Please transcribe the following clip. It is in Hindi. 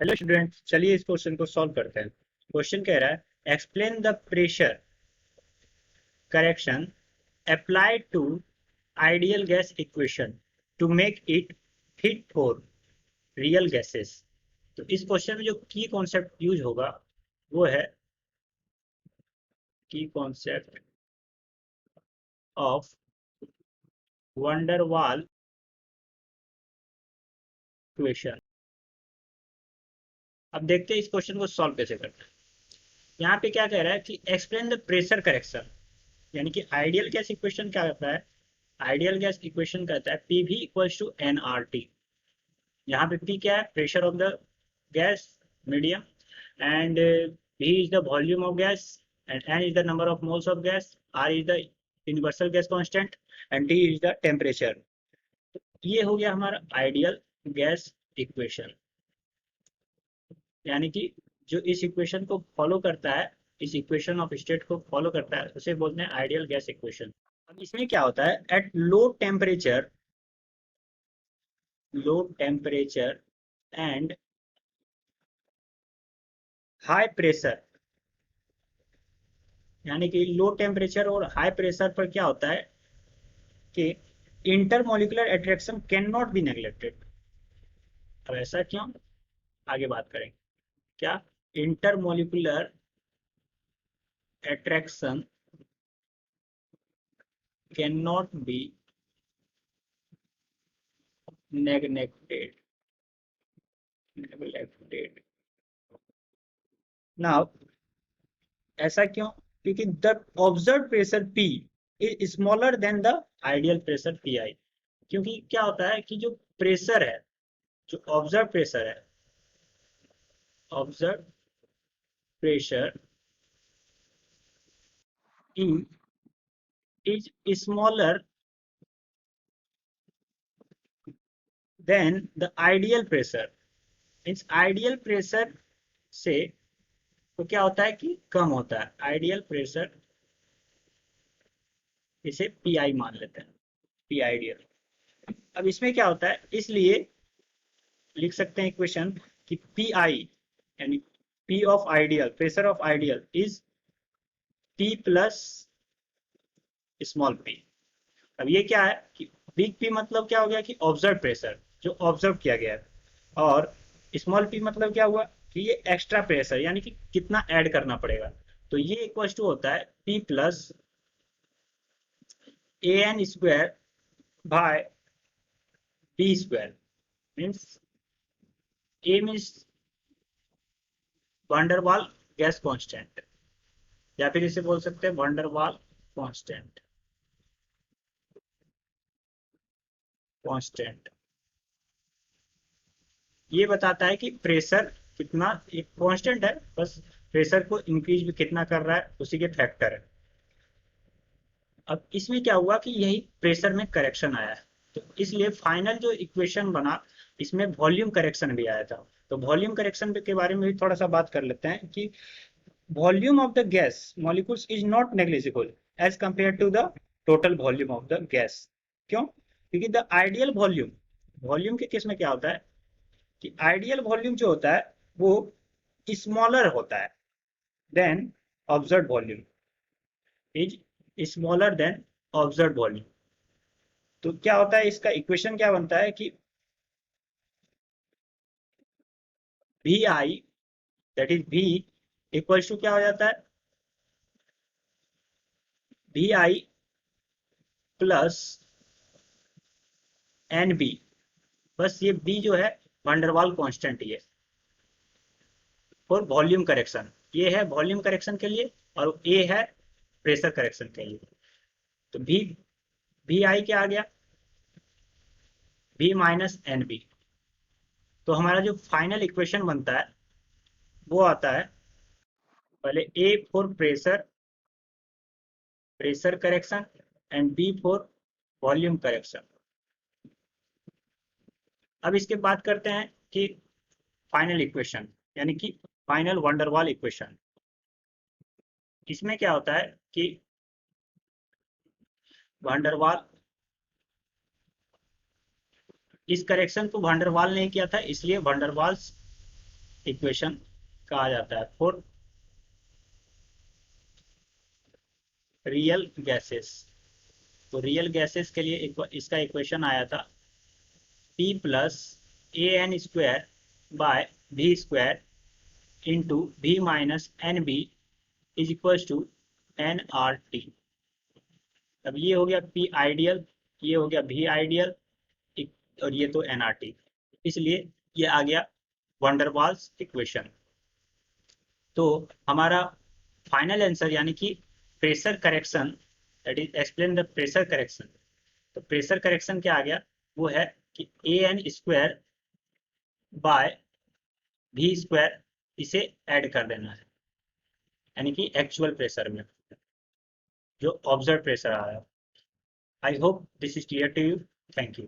हेलो स्टूडेंट, चलिए इस क्वेश्चन को सॉल्व करते हैं। क्वेश्चन कह रहा है explain the pressure correction applied to ideal gas equation to make it fit for real gases. तो इस क्वेश्चन में जो की कॉन्सेप्ट यूज होगा वो है की कॉन्सेप्ट ऑफ वंडरवाल इक्वेशन। अब देखते हैं इस क्वेश्चन को सॉल्व कैसे करते हैं। यहाँ पे क्या कह रहा है कि एक्सप्लेन द प्रेशर करेक्शन, यानी कि आइडियल गैस इक्वेशन क्या कहता है। आइडियल गैस इक्वेशन कहता है P V equals to n R T. यहाँ पे पी क्या है, pressure of the gas medium, and v is the volume of gas, and n is the number of moles of gas, r is the universal gas constant, and t is the temperature। ये हो गया हमारा आइडियल गैस इक्वेशन, यानी कि जो इस इक्वेशन को फॉलो करता है, इस इक्वेशन ऑफ स्टेट को फॉलो करता है, उसे बोलते हैं आइडियल गैस इक्वेशन। अब इसमें क्या होता है, at low temperature and high pressure, यानी कि लो टेम्परेचर और हाई प्रेशर पर क्या होता है कि intermolecular attraction can not be neglected. अब ऐसा क्यों, आगे बात करेंगे। क्या intermolecular attraction can not be neglected now. ऐसा क्यों, क्योंकि the observe pressure P is smaller then the ideal pressure PI। क्योंकि क्या होता है कि जो प्रेशर है, जो ऑब्जर्व प्रेशर है, observe pressure E is smaller than the ideal pressure। Means ideal pressure से तो क्या होता है कि कम होता है। आइडियल प्रेशर इसे PI मान लेते हैं, पी आइडियल। अब इसमें क्या होता है, इसलिए लिख सकते हैं इक्वेशन कि PI यानी P of ideal, pressure of ideal is P plus small p। अब ये क्या है कि बिग P मतलब क्या हो गया कि ऑब्जर्व प्रेशर, जो ऑब्जर्व किया गया है, और स्मॉल p मतलब क्या हुआ कि ये एक्स्ट्रा प्रेशर, यानी कि कितना ऐड करना पड़ेगा। तो ये इक्वल टू होता है P plus AN square by B square. Means A means van der Waals gas constant, या फिर इसे बोल सकते हैं वंडरवाल कांस्टेंट। कांस्टेंट ये बताता है कि प्रेशर कितना, एक कांस्टेंट है, बस प्रेशर को इंक्रीज भी कितना कर रहा है उसी के फैक्टर है। अब इसमें क्या हुआ कि यही प्रेशर में करेक्शन आया है, तो इसलिए फाइनल जो इक्वेशन बना इसमें वॉल्यूम करेक्शन भी आया था। तो वॉल्यूम करेक्शन के बारे में भी थोड़ा सा बात कर लेते हैं कि volume of the gas molecules is not negligible as compare to the total volume of the gas. क्यों, क्योंकि द आइडियल वॉल्यूम, वॉल्यूम के केस में क्या होता है कि आइडियल वॉल्यूम जो होता है वो स्मॉलर होता है than observe volume, is smaller than observe volume. तो क्या होता है, इसका इक्वेशन क्या बनता है कि V i, that is V equals to क्या हो जाता है, VI प्लस NB। बस ये B जो है वंडरवाल कांस्टेंट ही है फॉर वॉल्यूम करेक्शन। ये है वॉल्यूम करेक्शन के लिए और A है प्रेशर करेक्शन के लिए। तो VI क्या आ गया, V माइनस NB। तो हमारा जो फाइनल इक्वेशन बनता है वो आता है पहले A for pressure, pressure correction, and B for volume correction. अब इसके बात करते हैं कि फाइनल इक्वेशन, यानी कि फाइनल वंडरवाल इक्वेशन। इसमें क्या होता है कि वंडरवाल, इस करेक्शन को वंडरवाल ने किया था, इसलिए वंडरवाल्स इक्वेशन कहा जाता है फॉर रियल गैसेस। तो रियल गैसेस के लिए इसका इक्वेशन आया था P plus a n square by V square into V minus n b is equal to n R T. अब ये हो गया P आइडियल, ये हो गया V आइडियल, और ये तो एन आर टी, इसलिए ये आ गया वंडरवाल्स इक्वेशन। तो हमारा फाइनल आंसर यानी कि pressure correction, that is explain the pressure correction. तो प्रेशर करेक्शन क्या आ गया, वो है कि a n square by V square, इसे ऐड कर देना है, यानी कि एक्चुअल प्रेशर में जो ऑब्जर्व प्रेशर आया। I hope this is clear to you. Thank you.